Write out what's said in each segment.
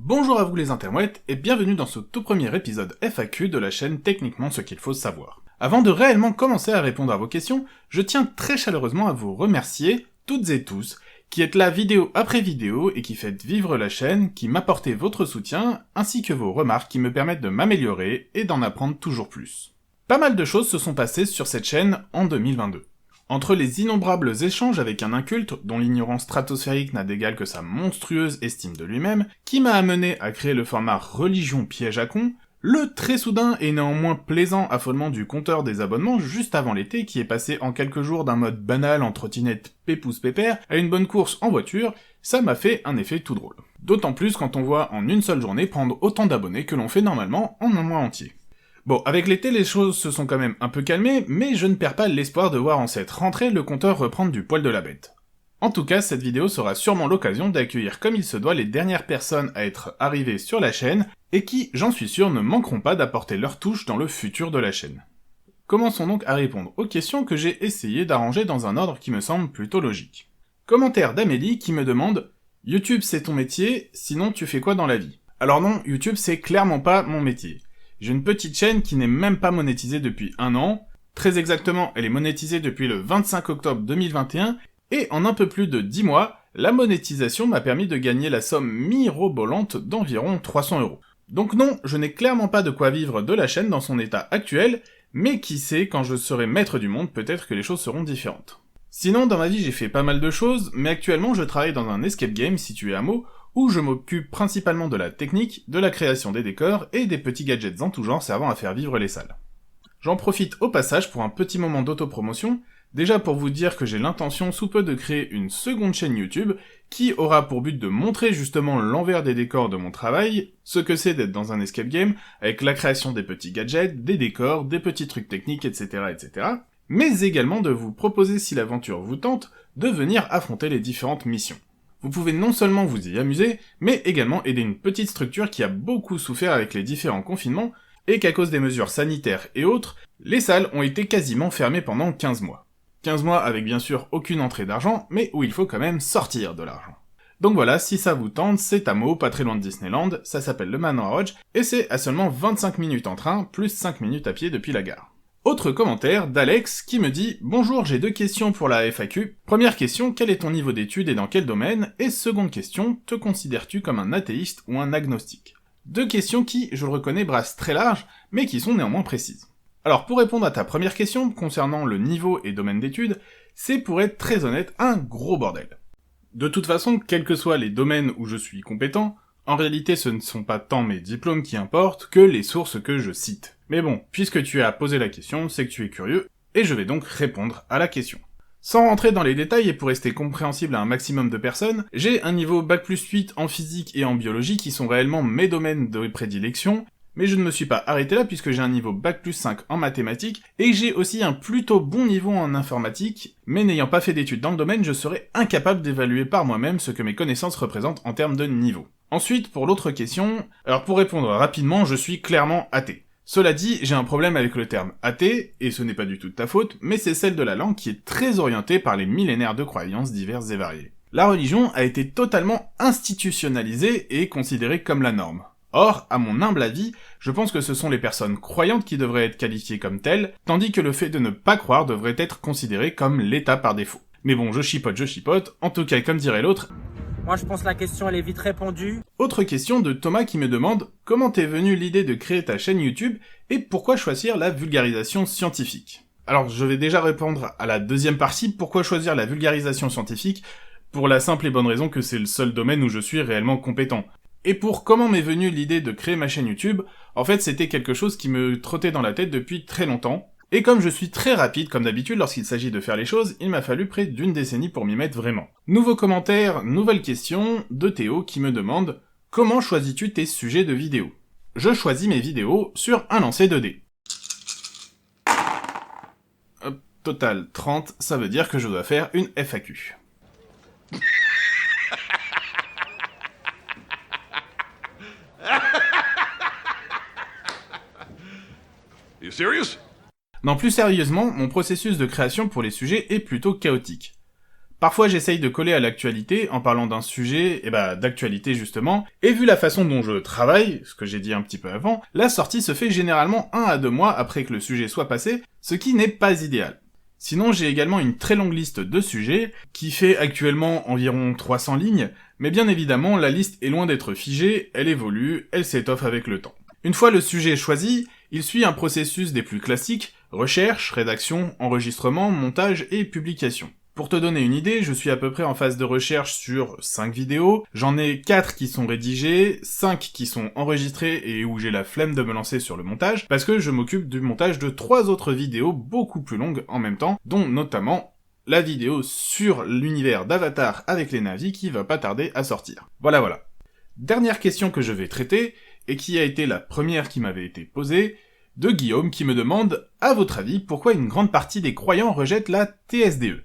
Bonjour à vous les intermouettes et bienvenue dans ce tout premier épisode FAQ de la chaîne Techniquement ce qu'il faut savoir. Avant de réellement commencer à répondre à vos questions, je tiens très chaleureusement à vous remercier, toutes et tous, qui êtes là vidéo après vidéo et qui faites vivre la chaîne, qui m'apportez votre soutien, ainsi que vos remarques qui me permettent de m'améliorer et d'en apprendre toujours plus. Pas mal de choses se sont passées sur cette chaîne en 2022. Entre les innombrables échanges avec un inculte, dont l'ignorance stratosphérique n'a d'égal que sa monstrueuse estime de lui-même, qui m'a amené à créer le format religion piège à con, le très soudain et néanmoins plaisant affolement du compteur des abonnements juste avant l'été qui est passé en quelques jours d'un mode banal en trottinette pépouze pépère à une bonne course en voiture, ça m'a fait un effet tout drôle. D'autant plus quand on voit en une seule journée prendre autant d'abonnés que l'on fait normalement en un mois entier. Bon, avec l'été, les choses se sont quand même un peu calmées, mais je ne perds pas l'espoir de voir en cette rentrée le compteur reprendre du poil de la bête. En tout cas, cette vidéo sera sûrement l'occasion d'accueillir comme il se doit les dernières personnes à être arrivées sur la chaîne, et qui, j'en suis sûr, ne manqueront pas d'apporter leur touche dans le futur de la chaîne. Commençons donc à répondre aux questions que j'ai essayé d'arranger dans un ordre qui me semble plutôt logique. Commentaire d'Amélie qui me demande « YouTube c'est ton métier, sinon tu fais quoi dans la vie ?» Alors non, YouTube c'est clairement pas mon métier. J'ai une petite chaîne qui n'est même pas monétisée depuis un an. Très exactement, elle est monétisée depuis le 25 octobre 2021, et en un peu plus de 10 mois, la monétisation m'a permis de gagner la somme mirobolante d'environ 300€. Donc non, je n'ai clairement pas de quoi vivre de la chaîne dans son état actuel, mais qui sait, quand je serai maître du monde, peut-être que les choses seront différentes. Sinon, dans ma vie j'ai fait pas mal de choses, mais actuellement je travaille dans un escape game situé à Meaux, où je m'occupe principalement de la technique, de la création des décors et des petits gadgets en tout genre servant à faire vivre les salles. J'en profite au passage pour un petit moment d'autopromotion, déjà pour vous dire que j'ai l'intention sous peu de créer une seconde chaîne YouTube qui aura pour but de montrer justement l'envers des décors de mon travail, ce que c'est d'être dans un escape game, avec la création des petits gadgets, des décors, des petits trucs techniques, etc., mais également de vous proposer, si l'aventure vous tente, de venir affronter les différentes missions. Vous pouvez non seulement vous y amuser, mais également aider une petite structure qui a beaucoup souffert avec les différents confinements, et qu'à cause des mesures sanitaires et autres, les salles ont été quasiment fermées pendant 15 mois. 15 mois avec bien sûr aucune entrée d'argent, mais où il faut quand même sortir de l'argent. Donc voilà, si ça vous tente, c'est à Meaux, pas très loin de Disneyland, ça s'appelle le Manoir Lodge, et c'est à seulement 25 minutes en train, plus 5 minutes à pied depuis la gare. Autre commentaire d'Alex qui me dit « Bonjour, j'ai 2 questions pour la FAQ. Première question, quel est ton niveau d'études et dans quel domaine ? Et seconde question, te considères-tu comme un athéiste ou un agnostique ?» 2 questions qui, je le reconnais, brassent très large, mais qui sont néanmoins précises. Alors pour répondre à ta première question, concernant le niveau et domaine d'études, c'est pour être très honnête, un gros bordel. De toute façon, quels que soient les domaines où je suis compétent, en réalité ce ne sont pas tant mes diplômes qui importent que les sources que je cite. Mais bon, puisque tu as posé la question, c'est que tu es curieux, et je vais donc répondre à la question. Sans rentrer dans les détails et pour rester compréhensible à un maximum de personnes, j'ai un niveau Bac+8 en physique et en biologie qui sont réellement mes domaines de prédilection, mais je ne me suis pas arrêté là puisque j'ai un niveau Bac+5 en mathématiques, et j'ai aussi un plutôt bon niveau en informatique, mais n'ayant pas fait d'études dans le domaine, je serais incapable d'évaluer par moi-même ce que mes connaissances représentent en termes de niveau. Ensuite, pour l'autre question, alors pour répondre rapidement, je suis clairement athée. Cela dit, j'ai un problème avec le terme athée, et ce n'est pas du tout de ta faute, mais c'est celle de la langue qui est très orientée par les millénaires de croyances diverses et variées. La religion a été totalement institutionnalisée et considérée comme la norme. Or, à mon humble avis, je pense que ce sont les personnes croyantes qui devraient être qualifiées comme telles, tandis que le fait de ne pas croire devrait être considéré comme l'état par défaut. Mais bon, je chipote, en tout cas comme dirait l'autre, moi je pense que la question elle est vite répondue. Autre question de Thomas qui me demande « Comment t'est venue l'idée de créer ta chaîne YouTube et pourquoi choisir la vulgarisation scientifique ?» Alors je vais déjà répondre à la deuxième partie, pourquoi choisir la vulgarisation scientifique, pour la simple et bonne raison que c'est le seul domaine où je suis réellement compétent. Et pour comment m'est venue l'idée de créer ma chaîne YouTube, en fait c'était quelque chose qui me trottait dans la tête depuis très longtemps, et comme je suis très rapide comme d'habitude lorsqu'il s'agit de faire les choses, il m'a fallu près d'1 décennie pour m'y mettre vraiment. Nouveau commentaire, nouvelle question de Théo qui me demande « Comment choisis-tu tes sujets de vidéos ?» Je choisis mes vidéos sur un lancer 2D. Total 30, ça veut dire que je dois faire une FAQ. You serious? Non, plus sérieusement, mon processus de création pour les sujets est plutôt chaotique. Parfois j'essaye de coller à l'actualité en parlant d'un sujet, d'actualité justement, et vu la façon dont je travaille, ce que j'ai dit un petit peu avant, la sortie se fait généralement 1 à 2 mois après que le sujet soit passé, ce qui n'est pas idéal. Sinon j'ai également une très longue liste de sujets, qui fait actuellement environ 300 lignes, mais bien évidemment la liste est loin d'être figée, elle évolue, elle s'étoffe avec le temps. Une fois le sujet choisi, il suit un processus des plus classiques, recherche, rédaction, enregistrement, montage et publication. Pour te donner une idée, je suis à peu près en phase de recherche sur 5 vidéos, j'en ai 4 qui sont rédigées, 5 qui sont enregistrées et où j'ai la flemme de me lancer sur le montage, parce que je m'occupe du montage de 3 autres vidéos beaucoup plus longues en même temps, dont notamment la vidéo sur l'univers d'Avatar avec les navis qui va pas tarder à sortir. Voilà. Dernière question que je vais traiter, et qui a été la première qui m'avait été posée, de Guillaume qui me demande, à votre avis, pourquoi une grande partie des croyants rejettent la TSDE ?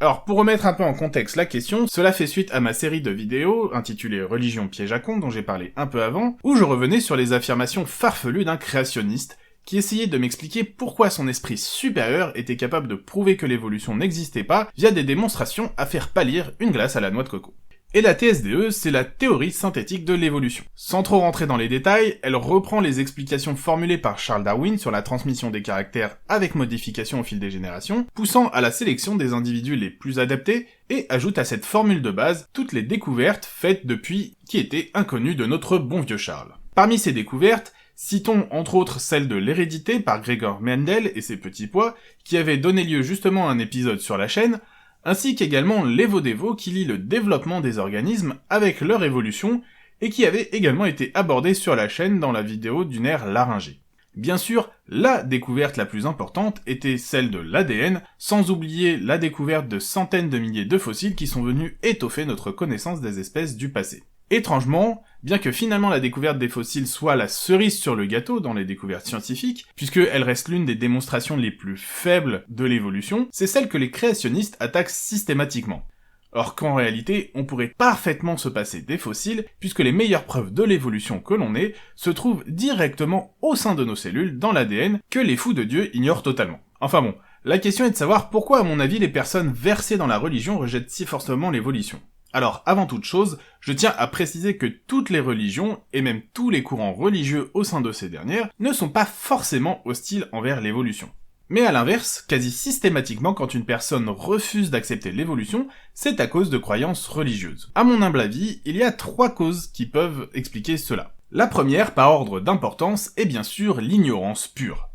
Alors, pour remettre un peu en contexte la question, cela fait suite à ma série de vidéos, intitulée Religion piège à con, dont j'ai parlé un peu avant, où je revenais sur les affirmations farfelues d'un créationniste, qui essayait de m'expliquer pourquoi son esprit supérieur était capable de prouver que l'évolution n'existait pas, via des démonstrations à faire pâlir une glace à la noix de coco. Et la TSDE, c'est la théorie synthétique de l'évolution. Sans trop rentrer dans les détails, elle reprend les explications formulées par Charles Darwin sur la transmission des caractères avec modification au fil des générations, poussant à la sélection des individus les plus adaptés, et ajoute à cette formule de base toutes les découvertes faites depuis qui étaient inconnues de notre bon vieux Charles. Parmi ces découvertes, citons entre autres celle de l'hérédité par Gregor Mendel et ses petits pois, qui avait donné lieu justement à un épisode sur la chaîne, ainsi qu'également l'Evo-Devo qui lie le développement des organismes avec leur évolution, et qui avait également été abordé sur la chaîne dans la vidéo du nerf laryngé. Bien sûr, la découverte la plus importante était celle de l'ADN, sans oublier la découverte de centaines de milliers de fossiles qui sont venus étoffer notre connaissance des espèces du passé. Étrangement, bien que finalement la découverte des fossiles soit la cerise sur le gâteau dans les découvertes scientifiques, puisqu'elle reste l'une des démonstrations les plus faibles de l'évolution, c'est celle que les créationnistes attaquent systématiquement. Or qu'en réalité, on pourrait parfaitement se passer des fossiles, puisque les meilleures preuves de l'évolution que l'on ait se trouvent directement au sein de nos cellules, dans l'ADN, que les fous de Dieu ignorent totalement. Enfin bon, la question est de savoir pourquoi à mon avis les personnes versées dans la religion rejettent si fortement l'évolution. Alors, avant toute chose, je tiens à préciser que toutes les religions, et même tous les courants religieux au sein de ces dernières, ne sont pas forcément hostiles envers l'évolution. Mais à l'inverse, quasi systématiquement quand une personne refuse d'accepter l'évolution, c'est à cause de croyances religieuses. À mon humble avis, il y a 3 causes qui peuvent expliquer cela. La première, par ordre d'importance, est bien sûr l'ignorance pure.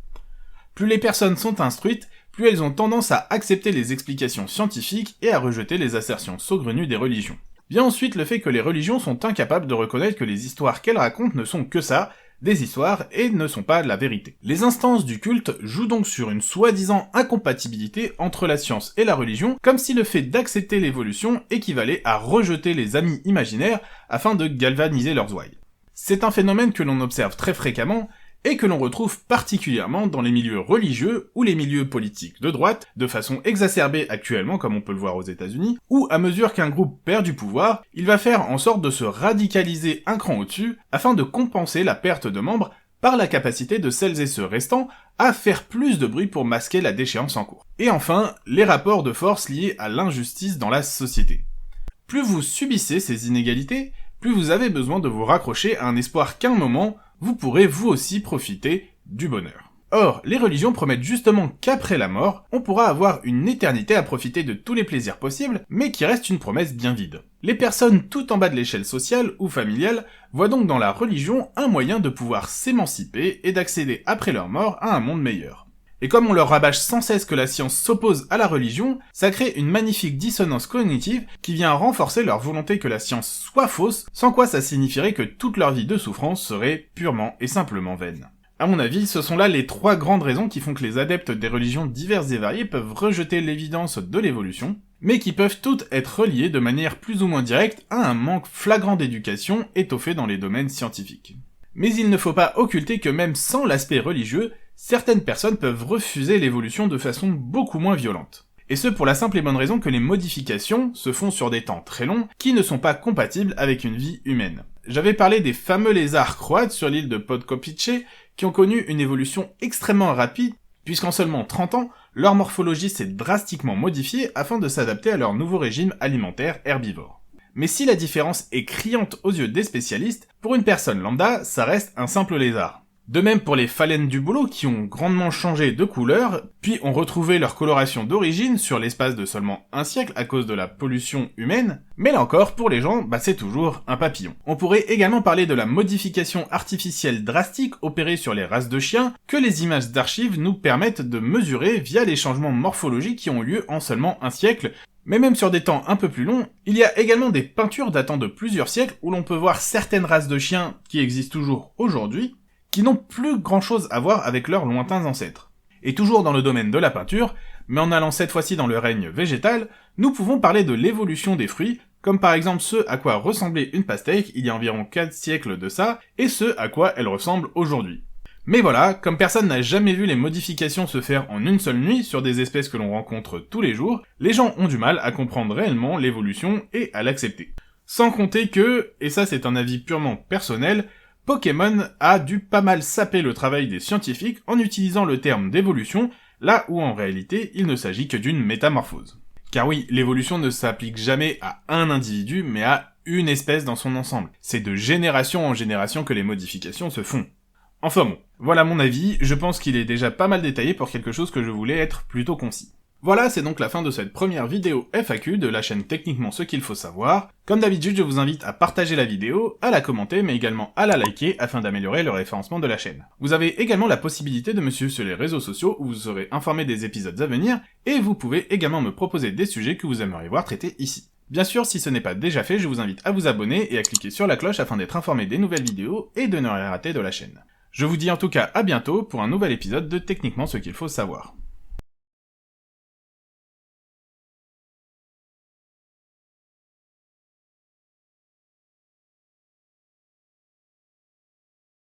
Plus les personnes sont instruites, plus elles ont tendance à accepter les explications scientifiques et à rejeter les assertions saugrenues des religions. Vient ensuite le fait que les religions sont incapables de reconnaître que les histoires qu'elles racontent ne sont que ça, des histoires, et ne sont pas la vérité. Les instances du culte jouent donc sur une soi-disant incompatibilité entre la science et la religion, comme si le fait d'accepter l'évolution équivalait à rejeter les amis imaginaires afin de galvaniser leurs ouailles. C'est un phénomène que l'on observe très fréquemment, et que l'on retrouve particulièrement dans les milieux religieux ou les milieux politiques de droite, de façon exacerbée actuellement comme on peut le voir aux États-Unis, où à mesure qu'un groupe perd du pouvoir, il va faire en sorte de se radicaliser un cran au-dessus, afin de compenser la perte de membres par la capacité de celles et ceux restants à faire plus de bruit pour masquer la déchéance en cours. Et enfin, les rapports de force liés à l'injustice dans la société. Plus vous subissez ces inégalités, plus vous avez besoin de vous raccrocher à un espoir qu'à un moment, vous pourrez vous aussi profiter du bonheur. Or, les religions promettent justement qu'après la mort, on pourra avoir une éternité à profiter de tous les plaisirs possibles, mais qui reste une promesse bien vide. Les personnes tout en bas de l'échelle sociale ou familiale voient donc dans la religion un moyen de pouvoir s'émanciper et d'accéder après leur mort à un monde meilleur. Et comme on leur rabâche sans cesse que la science s'oppose à la religion, ça crée une magnifique dissonance cognitive qui vient renforcer leur volonté que la science soit fausse, sans quoi ça signifierait que toute leur vie de souffrance serait purement et simplement vaine. À mon avis, ce sont là les 3 grandes raisons qui font que les adeptes des religions diverses et variées peuvent rejeter l'évidence de l'évolution, mais qui peuvent toutes être reliées de manière plus ou moins directe à un manque flagrant d'éducation étoffé dans les domaines scientifiques. Mais il ne faut pas occulter que même sans l'aspect religieux, certaines personnes peuvent refuser l'évolution de façon beaucoup moins violente. Et ce pour la simple et bonne raison que les modifications se font sur des temps très longs qui ne sont pas compatibles avec une vie humaine. J'avais parlé des fameux lézards croates sur l'île de Podkopice qui ont connu une évolution extrêmement rapide, puisqu'en seulement 30 ans, leur morphologie s'est drastiquement modifiée afin de s'adapter à leur nouveau régime alimentaire herbivore. Mais si la différence est criante aux yeux des spécialistes, pour une personne lambda, ça reste un simple lézard. De même pour les phalènes du bouleau qui ont grandement changé de couleur, puis ont retrouvé leur coloration d'origine sur l'espace de seulement un siècle à cause de la pollution humaine, mais là encore, pour les gens, c'est toujours un papillon. On pourrait également parler de la modification artificielle drastique opérée sur les races de chiens, que les images d'archives nous permettent de mesurer via les changements morphologiques qui ont lieu en seulement un siècle. Mais même sur des temps un peu plus longs, il y a également des peintures datant de plusieurs siècles où l'on peut voir certaines races de chiens qui existent toujours aujourd'hui, qui n'ont plus grand chose à voir avec leurs lointains ancêtres. Et toujours dans le domaine de la peinture, mais en allant cette fois-ci dans le règne végétal, nous pouvons parler de l'évolution des fruits, comme par exemple ce à quoi ressemblait une pastèque il y a environ 4 siècles de ça, et ce à quoi elle ressemble aujourd'hui. Mais voilà, comme personne n'a jamais vu les modifications se faire en une seule nuit sur des espèces que l'on rencontre tous les jours, les gens ont du mal à comprendre réellement l'évolution et à l'accepter. Sans compter que, et ça c'est un avis purement personnel, Pokémon a dû pas mal saper le travail des scientifiques en utilisant le terme d'évolution, là où en réalité il ne s'agit que d'une métamorphose. Car oui, l'évolution ne s'applique jamais à un individu, mais à une espèce dans son ensemble. C'est de génération en génération que les modifications se font. Enfin bon, voilà mon avis, je pense qu'il est déjà pas mal détaillé pour quelque chose que je voulais être plutôt concis. Voilà, c'est donc la fin de cette première vidéo FAQ de la chaîne Techniquement ce qu'il faut savoir. Comme d'habitude, je vous invite à partager la vidéo, à la commenter, mais également à la liker afin d'améliorer le référencement de la chaîne. Vous avez également la possibilité de me suivre sur les réseaux sociaux où vous serez informé des épisodes à venir, et vous pouvez également me proposer des sujets que vous aimeriez voir traités ici. Bien sûr, si ce n'est pas déjà fait, je vous invite à vous abonner et à cliquer sur la cloche afin d'être informé des nouvelles vidéos et de ne rien rater de la chaîne. Je vous dis en tout cas à bientôt pour un nouvel épisode de Techniquement ce qu'il faut savoir.